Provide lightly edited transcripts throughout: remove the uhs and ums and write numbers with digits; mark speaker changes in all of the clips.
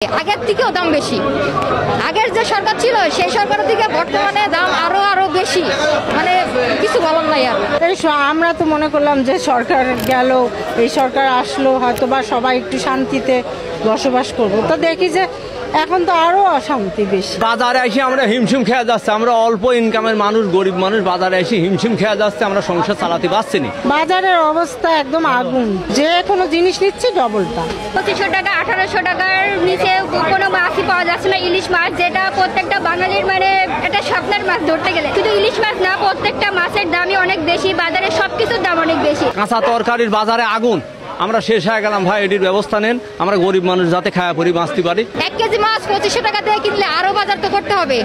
Speaker 1: আগের থেকেও দাম বেশি। আগের যে সরকার ছিল সেই সরকারের থেকে বর্তমানে দাম আরো বেশি, মানে কিছু বলার নাই। আর
Speaker 2: আমরা তো মনে করলাম যে সরকার গেল, এই সরকার আসলো, হয়তো বা সবাই একটু শান্তিতে বসবাস করবো, তো দেখি যে এখন তো আরো অশান্তি বেশি।
Speaker 3: বাজারে এসে আমরা হিমশিম খেয়ে যাচ্ছে, আমরা অল্প ইনকামের মানুষ, গরিব মানুষ, বাজারে এসে হিমশিম খেয়ে যাচ্ছে, আমরা সংসার চালাতে পারছি না।
Speaker 2: বাজারের অবস্থা একদম আগুন, যে কোনো জিনিস নিচ্ছে ডবল দাম।
Speaker 1: 2500 টাকা 1800 টাকার নিচে কোনো মাছই পাওয়া যাচ্ছে না। ইলিশ মাছ যেটা প্রত্যেকটা বাঙালির মানে এটা স্বপ্নের মাছ ধরতে গেলে, শুধু ইলিশ মাছ না, প্রত্যেকটা মাছের দামই অনেক বেশি, বাজারে সবকিছুর দাম অনেক বেশি।
Speaker 3: কাঁচা তরকারির বাজারে আগুন, আমরা শেষ হয়ে গেলাম ভাই, এটির ব্যবস্থা নেন, আমরা গরিব মানুষ যাতে খায়া পরি বাঁচতে পারি।
Speaker 1: 1 কেজি মাছ 2500 টাকা দিয়ে কিনলে আরো বাজার তো করতে হবে,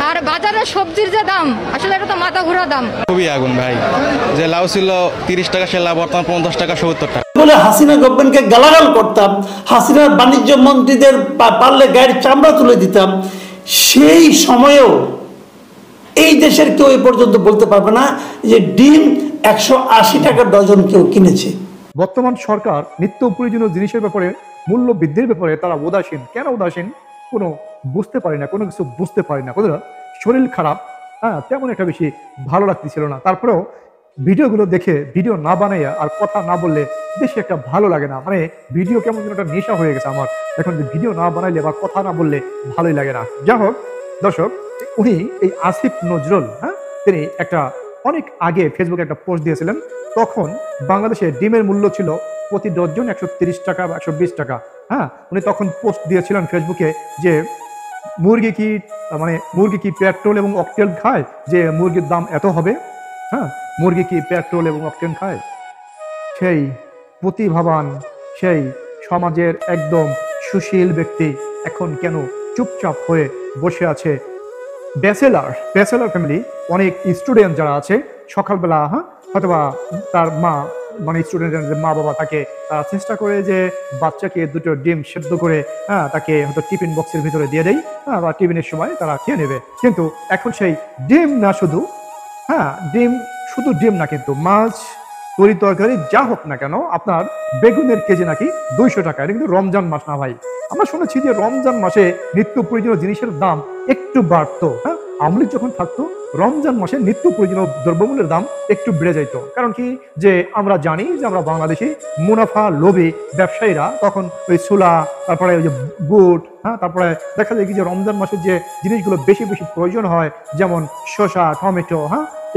Speaker 1: আর বাজারে সবজির যে দাম, আসলে এটা তো মাথা ঘোরা দাম।
Speaker 4: খুবই আগুন ভাই, যে লাউ ছিল 30 টাকা, সে লাউ বর্তমান 50 টাকা 70 টাকা।
Speaker 5: বলে হাসিনা গভর্নমেন্টকে গালাগাল করতাম, হাসিনার বাণিজ্য মন্ত্রীদের পারলে গায়ের চামড়া তুলে দিতাম, সেই সময়েও এই দেশের কেউ এ পর্যন্ত বলতে পারবে না যে ডিম 180 টাকা ডজন কেউ কিনেছে।
Speaker 6: বর্তমান সরকার নিত্য প্রয়োজনীয় জিনিসের ব্যাপারে, মূল্য বৃদ্ধির ব্যাপারে তারা উদাসীন। কেন উদাসীন? কোনো বুঝতে পারি না, কোনো কিছু বুঝতে পারি না। কোনো শরীর খারাপ, তেমন একটা বেশি ভালো লাগতেছিল না, তারপরেও ভিডিওগুলো দেখে ভিডিও না বানাইয়া আর কথা না বললে বেশি একটা ভালো লাগে না। মানে ভিডিও কেমন যেন একটা নেশা হয়ে গেছে আমার, এখন ভিডিও না বানাইলে বা কথা না বললে ভালোই লাগে না। যাই হোক দর্শক, উনি এই আসিফ নজরুল, তিনি একটা অনেক আগে ফেসবুকে একটা পোস্ট দিয়েছিলেন। তখন বাংলাদেশে ডিমের মূল্য ছিল প্রতি ডজন 130 টাকা বা 120 টাকা। উনি তখন পোস্ট দিয়েছিলেন ফেসবুকে যে মুরগি কি পেট্রোল এবং অকটেন খায়, যে মুরগির দাম এত হবে। মুরগি কি পেট্রোল এবং অকটেন খায়? সেই প্রতিভাবান, সেই সমাজের একদম সুশীল ব্যক্তি এখন কেন চুপচাপ হয়ে বসে আছে? ব্যাচেলার ফ্যামিলি, অনেক স্টুডেন্ট যারা আছে, সকালবেলা হয়তোবা তার স্টুডেন্টের মা বাবা তাকে চেষ্টা করে যে বাচ্চাকে 2টো ডিম সেদ্ধ করে তাকে হয়তো টিফিন বক্সের ভিতরে দিয়ে দেয়, বা টিফিনের সময় তারা খেয়ে নেবে। কিন্তু এখন সেই ডিম না, শুধু ডিম না, কিন্তু মাছ, তরি তরকারি যা হোক না কেন, আপনার বেগুনের কেজি নাকি 200 টাকা। এটা কিন্তু রমজান মাস না ভাই। আমরা শুনেছি যে রমজান মাসে নিত্য প্রয়োজনীয় জিনিসের দাম একটু বাড়তো। আওয়ামী লীগ যখন থাকতো, রমজান মাসে নিত্য প্রয়োজনীয় দ্রব্যমূল্যের দাম একটু বেড়ে যাইতো। কারণ কি, যে আমরা জানি যে আমরা বাংলাদেশি মুনাফা লোভী ব্যবসায়ীরা তখন ওই ছোলা, তারপরে ওই যে বুট, তারপরে দেখা যায় কি যে রমজান মাসের যে জিনিসগুলো বেশি বেশি প্রয়োজন হয়, যেমন শসা, টমেটো,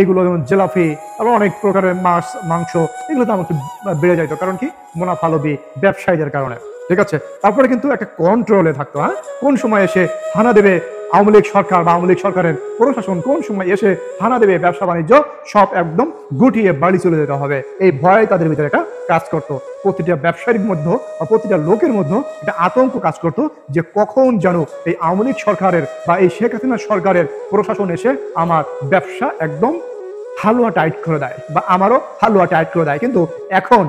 Speaker 6: এগুলো যেমন জিলাপি, আবার অনেক প্রকারের মাছ, মাংস, এগুলো দাম একটু বেড়ে যাইতো। কারণ কি, মুনাফা লোভী ব্যবসায়ীদের কারণে। ঠিক আছে, তারপরে কিন্তু একটা কন্ট্রোলে থাকতো। কোন সময় এসে হানা দেবে আওয়ামী লীগ সরকার বা আওয়ামী লীগ সরকারের প্রশাসন, কোন সময় এসে হানা দেবে ব্যবসা বাণিজ্য, সব একদম গুটিয়ে বাড়ি চলে যেতে হবে, এই ভয় তাদের ভিতরে একটা কাজ করতো। প্রতিটা ব্যবসায়ীর মধ্যে বা প্রতিটা লোকের মধ্যে একটা আতঙ্ক কাজ করতো যে কখন যেন এই আওয়ামী লীগ সরকারের বা এই শেখ হাসিনা সরকারের প্রশাসন এসে আমার ব্যবসা একদম হালুয়া টাইট করে দেয়, বা আমারও হালুয়া টাইট করে দেয়। কিন্তু এখন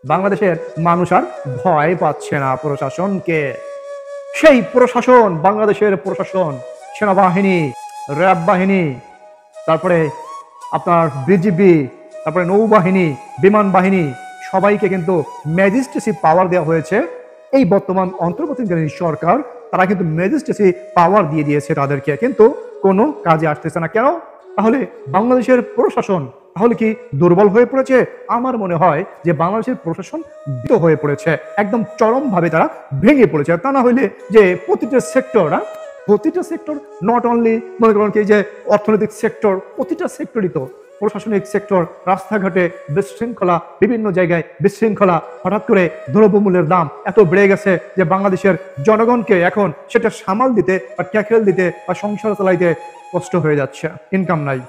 Speaker 6: বাংলাদেশের মানুষ আর ভয় পাচ্ছে না প্রশাসনকে। সেই প্রশাসন, বাংলাদেশের প্রশাসন, সেনাবাহিনী, র্যাব বাহিনী, তারপরে আপনার বিজিবি, তারপরে নৌবাহিনী, বিমান বাহিনী, সবাইকে কিন্তু ম্যাজিস্ট্রেসি পাওয়ার দেওয়া হয়েছে। এই বর্তমান অন্তর্বর্তীকালীন সরকার, তারা কিন্তু ম্যাজিস্ট্রেসি পাওয়ার দিয়ে দিয়েছে তাদেরকে, কিন্তু কোনো কাজে আসতেছে না। কেন? তাহলে বাংলাদেশের প্রশাসন তাহলে কি দুর্বল হয়ে পড়েছে? আমার মনে হয় যে বাংলাদেশের প্রশাসন ভীত হয়ে পড়েছে, একদম চরমভাবে তারা ভেঙে পড়েছে। তা না হইলে যে প্রতিটা সেক্টর, নট অনলি মনে করেন কি যে অর্থনৈতিক সেক্টর, প্রতিটা সেক্টরই তো, প্রশাসনিক সেক্টর, রাস্তাঘাটে বিশৃঙ্খলা, বিভিন্ন জায়গায় বিশৃঙ্খলা, হঠাৎ করে দ্রব্যমূল্যের দাম এত বেড়ে গেছে যে বাংলাদেশের জনগণকে এখন সেটা সামাল দিতে বা ট্যাকেল দিতে বা সংসার চালাইতে কষ্ট হয়ে যাচ্ছে। ইনকাম নাই,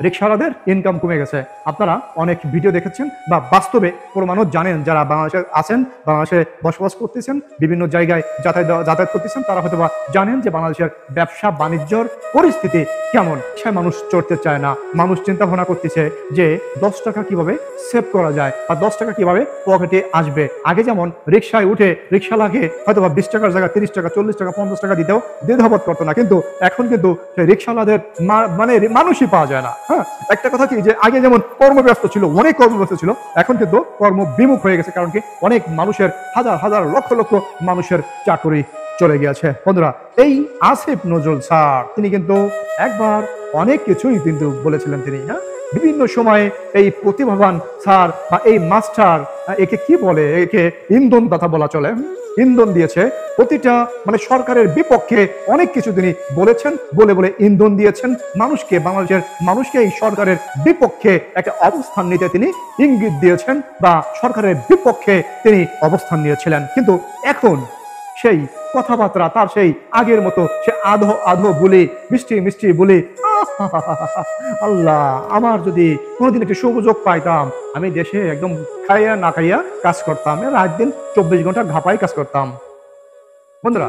Speaker 6: রিক্সাওয়ালাদের ইনকাম কমে গেছে। আপনারা অনেক ভিডিও দেখেছেন বা বাস্তবে প্রমাণও জানেন, যারা বাংলাদেশে আছেন, বাংলাদেশে বসবাস করতেছেন, বিভিন্ন জায়গায় যাতায়াত করতেছেন, তারা হয়তো বা জানেন যে বাংলাদেশের ব্যবসা বাণিজ্যর পরিস্থিতি কেমন। সে মানুষ চড়তে চায় না, মানুষ চিন্তা ভাবনা করতেছে যে 10 টাকা কিভাবে সেভ করা যায় বা 10 টাকা কিভাবে পকেটে আসবে। আগে যেমন রিক্সায় উঠে রিক্সাওয়ালাকে হয়তো বা 20 টাকার জায়গায় 30 টাকা, 40 টাকা, 50 টাকা দিতেও দ্বিধাবোধ করতো না, কিন্তু এখন কিন্তু রিক্সাওয়ালাদের মানুষই পাওয়া যায় না। হ্যাঁ, একটা কথা কি যে আগে যেমন কর্মব্যস্ত ছিল, অনেক কর্মব্যস্ত ছিল, এখন কিন্তু কর্মবিমুখ হয়ে গেছে। কারণ কি, অনেক মানুষের হাজার হাজার লক্ষ লক্ষ মানুষের চাকরি চলে গিয়েছে। বন্ধুরা, এই আসিফ নজরুল স্যার তিনি কিন্তু একবার অনেক কিছুই কিন্তু বলেছিলেন তিনি। হ্যাঁ, বিভিন্ন সময়ে এই প্রতিভাবান স্যার বা এই মাস্টার, একে কি বলে, একে ইন্ধন দাতা বলা চলে, ইন্ধন দিয়েছে প্রতিটা মানে সরকারের বিপক্ষে অনেক কিছু তিনি বলেছেন, বলে বলে ইন্ধন দিয়েছেন মানুষকে, বাংলাদেশের মানুষকে এই সরকারের বিপক্ষে একটা অবস্থান নিতে তিনি ইঙ্গিত দিয়েছেন বা সরকারের বিপক্ষে তিনি অবস্থান নিয়েছিলেন। কিন্তু এখন সেই কথাবার্তা তার সেই আগের মতো, সে আধো আধো বলে, মিষ্টি মিষ্টি বলে, আল্লাহ আমার যদি কোনোদিন একটু সুযোগ পাইতাম, আমি দেশে একদম খাইয়া না খাইয়া কাজ করতাম, রাত দিন 24 ঘন্টা ঘাপাই কাজ করতাম। বন্ধুরা,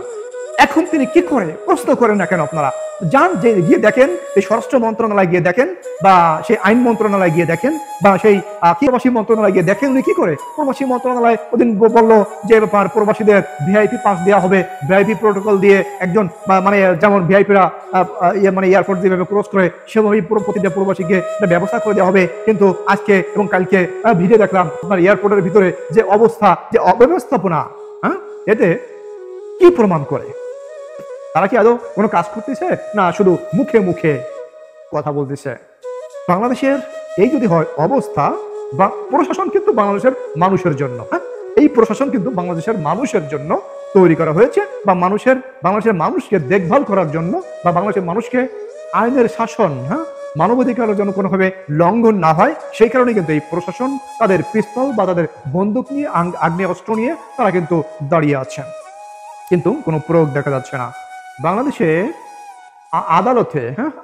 Speaker 6: এখন তিনি কি করে প্রশ্ন করেন না কেন? আপনারা যান, যে গিয়ে দেখেন, এই স্বরাষ্ট্র মন্ত্রণালয় গিয়ে দেখেন, বা সেই আইন মন্ত্রণালয় গিয়ে দেখেন, বা সেই প্রবাসী মন্ত্রণালয় গিয়ে দেখেন, উনি কি করে। প্রবাসী মন্ত্রণালয় ওদিন বললো যে ব্যাপার, প্রবাসীদের ভিআইপি পাস দেওয়া হবে, ভিআইপি প্রোটোকল দিয়ে একজন মানে যেমন ভিআইপিরা মানে এয়ারপোর্ট যেভাবে ক্রস করে সেভাবেই প্রতিটা প্রবাসীকে ব্যবস্থা করে দেওয়া হবে। কিন্তু আজকে এবং কালকে ভিডিও দেখলাম আপনার এয়ারপোর্টের ভিতরে যে অবস্থা, যে অব্যবস্থাপনা, হ্যাঁ, এতে কি প্রমাণ করে? তারা কি আদৌ কোনো কাজ করতেছে, না শুধু মুখে মুখে কথা বলতেছে? বাংলাদেশের এই যদি হয় অবস্থা, বা প্রশাসন কিন্তু বাংলাদেশের মানুষের জন্য, হ্যাঁ, এই প্রশাসন কিন্তু বাংলাদেশের মানুষের জন্য তৈরি করা হয়েছে, বা বাংলাদেশের মানুষকে দেখভাল করার জন্য, বা বাংলাদেশের মানুষকে আইনের শাসন, হ্যাঁ, মানবাধিকারের জন্য কোনোভাবে লঙ্ঘন না হয়, সেই কারণে কিন্তু এই প্রশাসন তাদের পিস্তল বা তাদের বন্দুক নিয়ে, আগ্নেয়াস্ত্র নিয়ে তারা কিন্তু দাঁড়িয়ে আছেন, কিন্তু কোনো প্রয়োগ দেখা যাচ্ছে না। বাংলাদেশে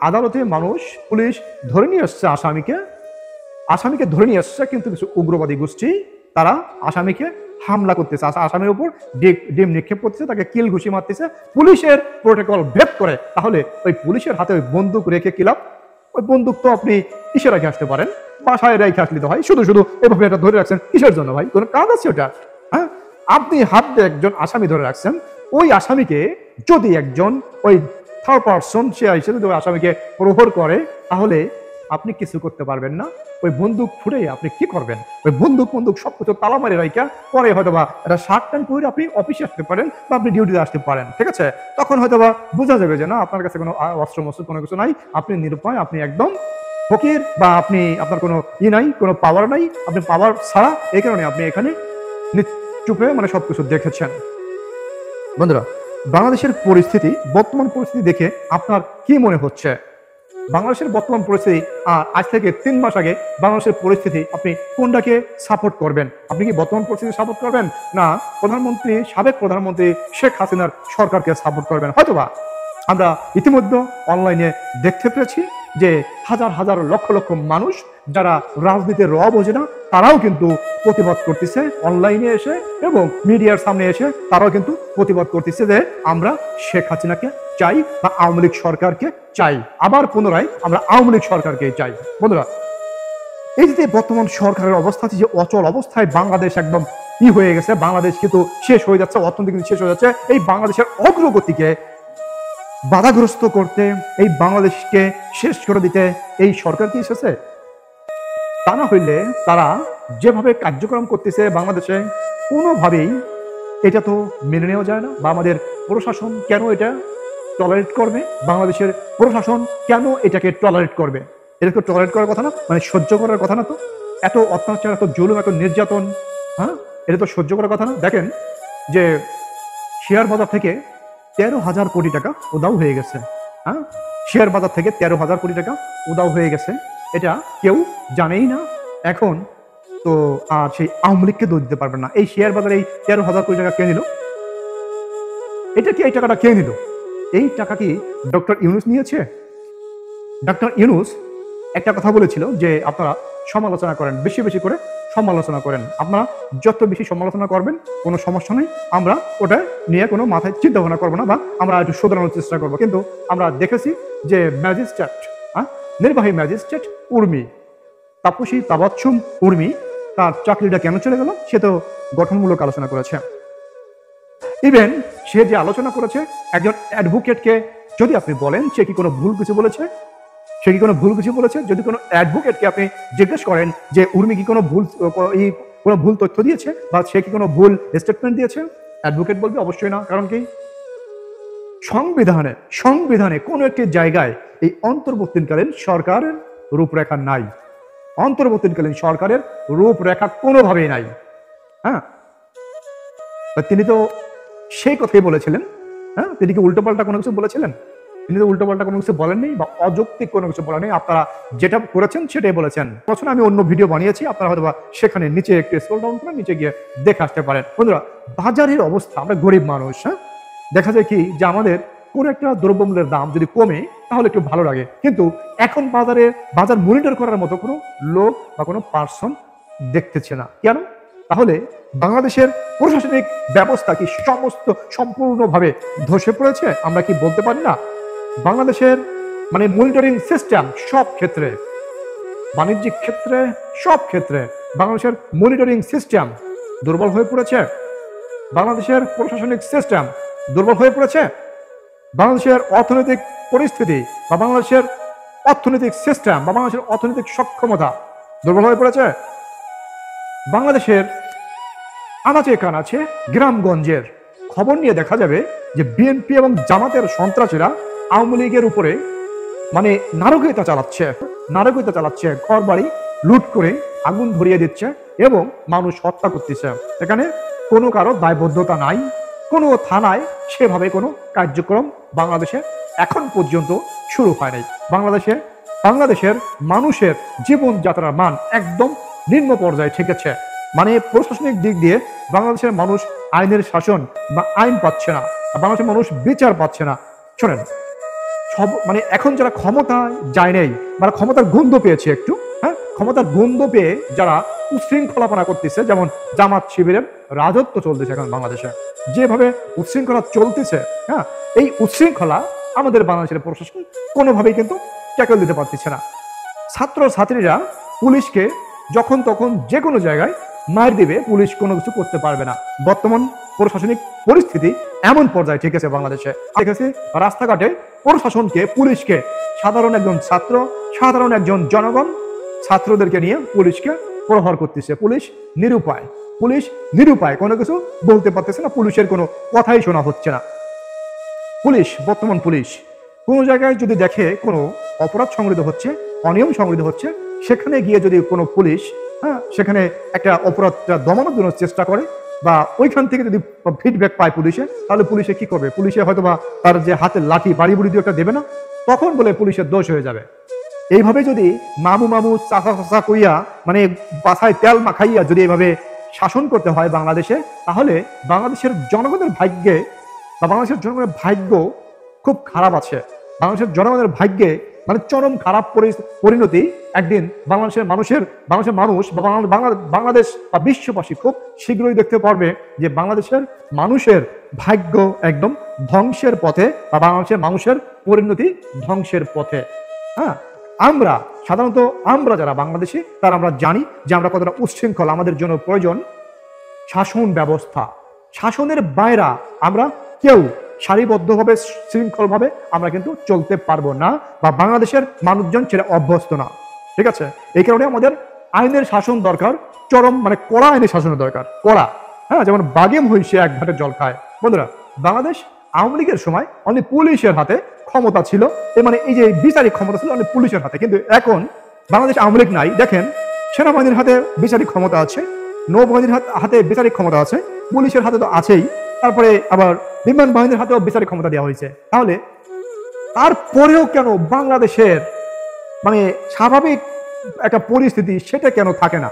Speaker 6: আদালতে মানুষ, পুলিশ ধরে নিয়ে আসছে আসামিকে ধরে নিয়ে আসছে, কিন্তু কিছু উগ্রবাদী গোষ্ঠী তারা আসামিকে হামলা করতেছে, আসামির উপর ডিম নিক্ষেপ করতেছে, তাকে কিল ঘুষি মারতেছে, পুলিশের প্রোটোকল ভেদ করে। তাহলে ওই পুলিশের হাতে ওই বন্দুক রেখে কি লাভ? ওই বন্দুক তো আপনি কিসে রেখে আসতে পারেন, বাসায় রেখে আসলে তো হয়। শুধু শুধু এভাবে এটা ধরে রাখছেন কিসের জন্য ভাই? কোনো কাজ আছে ওটা? হ্যাঁ, আপনি হাতে একজন আসামি ধরে রাখছেন, ওই আসামিকে যদি একজন ওই থার্ড পার্সন সে এসে যদি ওই আসামিকে প্রহর করে, তাহলে আপনি কিছু করতে পারবেন না। ওই বন্দুক ফুটে আপনি কি করবেন? ওই বন্দুক সব কিছু তালা মারি রাইকা পরে হয়তো বা এটা শার্ট প্যান্ট পরে আপনি অফিসে আসতে পারেন, বা আপনি ডিউটিতে আসতে পারেন, ঠিক আছে? তখন হয়তো বা বোঝা যাবে যে না, আপনার কাছে কোনো অস্ত্র মস্ত্র কোনো কিছু নাই, আপনি নিরুপায়, আপনি একদম ফকির, বা আপনার কোনো নাই, কোনো পাওয়ার নাই, আপনি পাওয়ার ছাড়া, এই কারণে আপনি এখানে চুপে মানে সবকিছু দেখেছেন। বন্ধুরা, বাংলাদেশের পরিস্থিতি, বর্তমান পরিস্থিতি দেখে আপনার কি মনে হচ্ছে? বাংলাদেশের বর্তমান পরিস্থিতি আর আজ থেকে 3 মাস আগে বাংলাদেশের পরিস্থিতি, আপনি কোনটাকে সাপোর্ট করবেন? আপনি কি বর্তমান পরিস্থিতি সাপোর্ট করবেন, না সাবেক প্রধানমন্ত্রী শেখ হাসিনার সরকারকে সাপোর্ট করবেন? হয়তোবা আমরা ইতিমধ্যে অনলাইনে দেখতে পেরেছি যে হাজার হাজার লক্ষ লক্ষ মানুষ যারা রাজনীতির র বোঝে না, তারাও কিন্তু প্রতিবাদ করতেছে অনলাইনে এসে, এবং মিডিয়ার সামনে এসে তারাও কিন্তু প্রতিবাদ করতেছে যে আমরা শেখ হাসিনাকে চাই, বা আওয়ামী লীগ সরকারকে চাই, আবার পুনরায় আমরা আওয়ামী লীগ সরকারকে চাই। বন্ধুরা, এই যে বর্তমান সরকারের অবস্থা, যে অচল অবস্থায় বাংলাদেশ একদম হয়ে গেছে, বাংলাদেশ কিন্তু শেষ হয়ে যাচ্ছে, অর্থনীতি কিন্তু শেষ হয়ে যাচ্ছে, এই বাংলাদেশের অগ্রগতিকে বাধাগ্রস্ত করতে, এই বাংলাদেশকে শেষ করে দিতে এই সরকার কি এসেছে? তা না হইলে তারা যেভাবে কার্যক্রম করতেছে বাংলাদেশে, কোনোভাবেই এটা তো মেনে নেওয়া যায় না। বা আমাদের প্রশাসন কেন এটা টলারেট করবে? বাংলাদেশের প্রশাসন কেন এটাকে টলারেট করবে? এটা তো টলারেট করার কথা না, মানে সহ্য করার কথা না। তো এত অত্যাচার, এত জুলুম, এত নির্যাতন, হ্যাঁ, এটা তো সহ্য করার কথা না। দেখেন যে শেয়ার বাজার থেকে 13,000 কোটি টাকা উধাও হয়ে গেছে। হ্যাঁ, শেয়ার বাজার থেকে 13,000 কোটি টাকা উধাও হয়ে গেছে, এটা কেউ জানেই না। এখন তো আর সেই আওয়ামী লীগকে দোষ দিতে পারবেন না। এই শেয়ার বাজারে এই 13,000 কোটি টাকা কে নিল? এটা কি, এই টাকাটা কে নিল? এই টাকা কি ডক্টর ইউনূস নিয়েছে? ডক্টর ইউনূস একটা কথা বলেছিল যে আপনারা সমালোচনা করেন, বেশি বেশি করে সমালোচনা করেন, আপনারা যত বেশি সমালোচনা করবেন কোনো সমস্যা নেই, আমরা ওটা নিয়ে কোনো মাথায় চিন্তা ভাবনা করবো না, বা আমরা একটু শোধরানোর চেষ্টা করবো। কিন্তু আমরা দেখেছি যে ম্যাজিস্ট্রেট, নির্বাহী ম্যাজিস্ট্রেট উর্মি, তাপসী তাবাচ্ছুম উর্মি, তার চাকরিটা কেন চলে গেল সে তো গঠনমূলক আলোচনা করেছে। ইভেন সে যে আলোচনা করেছে, একজন অ্যাডভোকেটকে যদি আপনি বলেন সে কি কোনো ভুল কিছু বলেছে, সে কি কোনো ভুল কিছু বলেছে? যদি কোনো অ্যাডভোকেটকে আপনি জিজ্ঞেস করেন যে উর্মি কি কোনো ভুল তথ্য দিয়েছে বা সে কি কোনো ভুল স্টেটমেন্ট দিয়েছে, অ্যাডভোকেট বলবে অবশ্যই না। কারণ কি, সংবিধানে কোনো একটি জায়গায় এই অন্তর্বর্তীকালীন সরকারের রূপরেখা নাই। অন্তর্বর্তীকালীন সরকারের রূপরেখা কোনোভাবেই নাই। হ্যাঁ, তিনি তো সেই কথাই বলেছিলেন। হ্যাঁ, তিনি কি উল্টোপাল্টা কোনো কিছু বলেছিলেন? তিনি তো উল্টোপাল্টা কোনো কিছু বলেননি বা অযৌক্তিক কোনো কিছু বলেননি। আপনারা যেটা করেছেন সেটাই বলেছেন। প্রশ্ন আমি অন্য ভিডিও বানিয়েছি, আপনারা হয়তো সেখানে নিচে একটু স্ক্রল ডাউন করে নিচে গিয়ে দেখে আসতে পারেন। বন্ধুরা, বাজারের অবস্থা, আমরা গরিব মানুষ, হ্যাঁ, দেখা যায় কি যে আমাদের কোনো একটা দ্রব্যমূল্যের দাম যদি কমে তাহলে একটু ভালো লাগে, কিন্তু এখন বাজার মনিটর করার মতো কোনো লোক বা কোনো পার্সন দেখতেছে না। কেন? তাহলে বাংলাদেশের প্রশাসনিক ব্যবস্থা কি সম্পূর্ণভাবে ধসে পড়েছে? আমরা কি বলতে পারি না? বাংলাদেশের মনিটরিং সিস্টেম সব ক্ষেত্রে, বাণিজ্যিক ক্ষেত্রে, সব ক্ষেত্রে বাংলাদেশের মনিটরিং সিস্টেম দুর্বল হয়ে পড়েছে। বাংলাদেশের প্রশাসনিক সিস্টেম দুর্বল হয়ে পড়েছে। বাংলাদেশের অর্থনৈতিক পরিস্থিতি বা বাংলাদেশের অর্থনৈতিক সিস্টেম বা বাংলাদেশের অর্থনৈতিক সক্ষমতা দুর্বল হয়ে পড়েছে। বাংলাদেশের আনাচে কানাচে গ্রামগঞ্জের খবর নিয়ে দেখা যাবে যে বিএনপি এবং জামাতের সন্ত্রাসীরা আওয়ামী লীগের উপরে নারকীয়তা চালাচ্ছে, ঘর বাড়ি লুট করে আগুন ধরিয়ে দিচ্ছে এবং মানুষ হত্যা করতেছে। এখানে কোনো কারো দায়বদ্ধতা নাই, কোনো থানায় সেভাবে কোনো কার্যক্রম বাংলাদেশে এখন পর্যন্ত শুরু হয় নাই। বাংলাদেশের মানুষের জীবনযাত্রার মান একদম নিম্ন পর্যায়ে ঠেকেছে। প্রশাসনিক দিক দিয়ে বাংলাদেশের মানুষ আইনের শাসন বা আইন পাচ্ছে না, বাংলাদেশের মানুষ বিচার পাচ্ছে না। শোনেন, এখন যারা ক্ষমতায় যায় নাই, ক্ষমতার গন্ধ পেয়েছে একটু, হ্যাঁ, ক্ষমতার গন্ধ পেয়ে যারা উচ্ছৃঙ্খলাপনা করতেছে, যেমন জামাত শিবিরের রাজত্ব চলতেছে এখন বাংলাদেশে, যেভাবে উচ্ছৃঙ্খলা চলতেছে, হ্যাঁ, এই উচ্ছৃঙ্খলা আমাদের বাংলাদেশের প্রশাসন কোনোভাবেই কিন্তু ট্যাকল দিতে পারতেছে না। ছাত্রছাত্রীরা পুলিশকে যখন তখন যে কোনো জায়গায় মার দিবে, পুলিশ কোনো কিছু করতে পারবে না। বর্তমান প্রশাসনিক পরিস্থিতি এমন পর্যায়ে ঠেকেছে বাংলাদেশে। দেখেছি রাস্তাঘাটে প্রশাসনকে, পুলিশকে, সাধারণ একজন ছাত্র, সাধারণ একজন জনগণ ছাত্রদেরকে নিয়ে পুলিশকে প্রহার করতেছে। পুলিশ নিরুপায়, কোনো কিছু বলতে পারতেছে না, পুলিশের কোনো কথাই শোনা হচ্ছে না। বর্তমান পুলিশ কোনো জায়গায় যদি দেখে কোনো অপরাধ সংঘটিত হচ্ছে, অনিয়ম সংঘটিত হচ্ছে, সেখানে গিয়ে যদি কোনো পুলিশ, হ্যাঁ, সেখানে একটা অপরাধটা দমানোর জন্য চেষ্টা করে বা ওইখান থেকে যদি ফিডব্যাক পায় পুলিশে, তাহলে পুলিশে কি করবে? পুলিশে হয়তো বা তার যে হাতের লাঠি বাড়ি বুড়ি দিয়ে একটা দেবে না, তখন বলে পুলিশের দোষ হয়ে যাবে। এইভাবে যদি মামু চাচা কইয়া বাসায় তেল মাখাইয়া যদি এইভাবে শাসন করতে হয় বাংলাদেশে, তাহলে বাংলাদেশের জনগণের ভাগ্য খুব খারাপ আছে। বাংলাদেশের জনগণের ভাগ্যে চরম খারাপ পরিণতি একদিন বাংলাদেশের মানুষ বা বাংলাদেশ বা বিশ্ববাসী খুব শীঘ্রই দেখতে পারবে যে বাংলাদেশের মানুষের ভাগ্য একদম ধ্বংসের পথে বা বাংলাদেশের মানুষের পরিণতি ধ্বংসের পথে। হ্যাঁ, সাধারণত আমরা যারা বাংলাদেশি তারা আমরা জানি যে আমরা কতটা উচ্ছৃঙ্খল। আমাদের জন্য প্রয়োজন শাসন ব্যবস্থা। শাসনের বাইরে আমরা কেউ সারিবদ্ধভাবে, শৃঙ্খলভাবে আমরা কিন্তু চলতে পারবো না, বা বাংলাদেশের মানুষজন সেটা অভ্যস্ত না। ঠিক আছে, এই কারণে আমাদের আইনের শাসন দরকার, চরম কড়া আইনের শাসনের দরকার, কড়া। হ্যাঁ, যেমন বাগেম হইছে এক ঘাটে জল খায়। বন্ধুরা, বাংলাদেশ আওয়ামী লীগের সময় অনেক পুলিশের হাতে ক্ষমতা ছিল, এই যে বিচারিক ক্ষমতা ছিল অনেক পুলিশের হাতে, কিন্তু এখন বাংলাদেশ আওয়ামী লীগ নাই। দেখেন, সেনাবাহিনীর হাতে বিচারিক ক্ষমতা আছে, নৌবাহিনীর হাতে বিচারিক ক্ষমতা আছে, পুলিশের হাতে তো আছেই, তারপরে আবার বিমান বাহিনীর হাতেও বিচারিক ক্ষমতা দেওয়া হয়েছে। তাহলে তারপরেও কেন বাংলাদেশের স্বাভাবিক একটা পরিস্থিতি সেটা কেন থাকে না?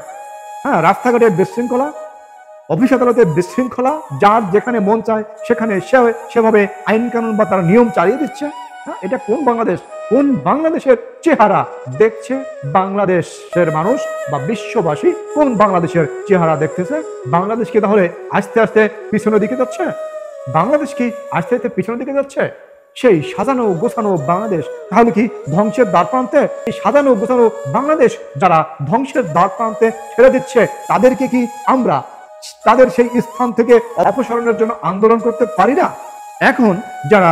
Speaker 6: হ্যাঁ, রাস্তাঘাটের বিশৃঙ্খলা, অফিস আদালতের বিশৃঙ্খলা, যার যেখানে মন চায় সেখানে সেভাবে আইন কানুন বা তারা নিয়ম চালিয়ে দিচ্ছে। হ্যাঁ, এটা কোন বাংলাদেশের চেহারা দেখছে বাংলাদেশের মানুষ বা বিশ্ববাসী? কোন বাংলাদেশের চেহারা দেখতেছে? বাংলাদেশ কি তাহলে আস্তে আস্তে পিছনের দিকে যাচ্ছে? বাংলাদেশ কি আস্তে আস্তে পিছনের দিকে যাচ্ছে? সেই সাজানো গোছানো বাংলাদেশ তাহলে কি ধ্বংসের দ্বার প্রান্তে? এই সাজানো গোছানো বাংলাদেশ যারা ধ্বংসের দ্বার প্রান্তে ছেড়ে দিচ্ছে, তাদেরকে কি আমরা তাদের সেই স্থান থেকে অপসারণের জন্য আন্দোলন করতে পারি না? এখন যারা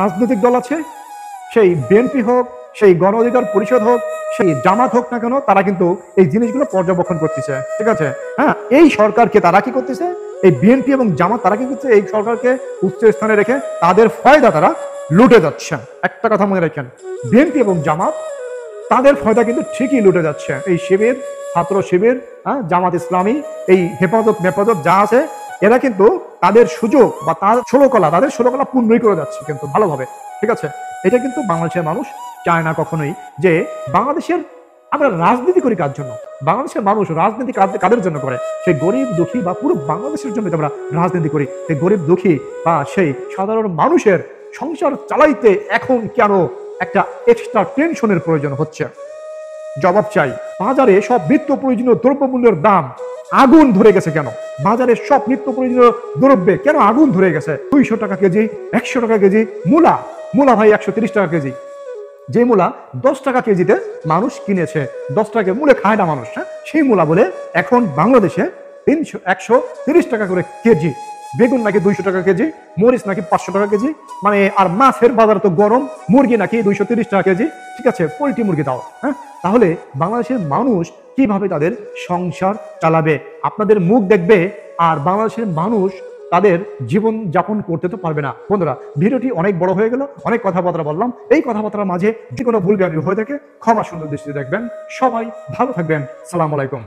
Speaker 6: রাজনৈতিক দল আছে, সেই বিএনপি হোক, সেই গণ অধিকার পরিষদ হোক, সেই জামাত হোক না কেন, তারা কিন্তু এই জিনিসগুলো পর্যবেক্ষণ করতেছে, ঠিক আছে। হ্যাঁ, এই সরকারকে তারা কি করতেছে, এই বিএনপি এবং জামাত তারা কি করছে, এই সরকারকে উচ্চ স্থানে রেখে তাদের ফয়দা তারা লুটে যাচ্ছেন। একটা কথা মনে রাখেন, বিএনপি এবং জামাত তাদের ফয়দা কিন্তু ঠিকই লুটে যাচ্ছে। এই শিবির, ছাত্র শিবির, জামাত ইসলামী, এই হেফাজত মেফাজত যা আছে, এরা কিন্তু তাদের সুযোগ বা তাদের ষোলকলা পূর্ণই করে যাচ্ছে কিন্তু ভালোভাবে, ঠিক আছে। এটা কিন্তু বাংলাদেশের মানুষ চায় না কখনোই যে বাংলাদেশের আমরা রাজনীতি করি কার জন্য। বাংলাদেশের মানুষ রাজনীতি কাদের জন্য করে? সেই গরিব দুঃখী বা পুরো বাংলাদেশের জন্য আমরা রাজনীতি করি। সেই গরিব দুঃখী বা সেই সাধারণ মানুষের সংসার চালাইতে এখন কেন একটা এক্সট্রা টেনশনের প্রয়োজন হচ্ছে? জবাব চাই। বাজারে সব নিত্য প্রয়োজনীয় দ্রব্যমূল্যের দাম আগুন ধরে গেছে কেন? বাজারে সব নিত্য প্রয়োজনীয় দ্রব্যে কেন আগুন ধরে গেছে? 200 টাকা কেজি, 100 টাকা কেজি মূলা ভাই 130 টাকা কেজি। যে মূলা 10 টাকা কেজিতে মানুষ কিনেছে, 10 টাকা মূলে খায় না মানুষ, হ্যাঁ, সেই মূলা বলে এখন বাংলাদেশে 130 টাকা করে কেজি। বেগুন নাকি 200 টাকা কেজি, মরিচ নাকি 500 টাকা কেজি, মানে আর মাছের বাজার তো গরম, মুরগি নাকি 230 টাকা কেজি, ঠিক আছে, পোল্ট্রি মুরগি দাও। হ্যাঁ, তাহলে বাংলাদেশের মানুষ কিভাবে তাদের সংসার চালাবে? আপনাদের মুখ দেখবে আর বাংলাদেশের মানুষ তাদের জীবন যাপন করতে তো পারবে না। বন্ধুরা, ভিডিওটি অনেক বড় হয়ে গেল, অনেক কথাবার্তা বললাম। এই কথাবার্তার মাঝে যে কোনো ভুল জ্ঞানী হয়ে থাকে ক্ষমা সুন্দর দৃষ্টিতে দেখবেন। সবাই ভালো থাকবেন। সালাম আলাইকুম।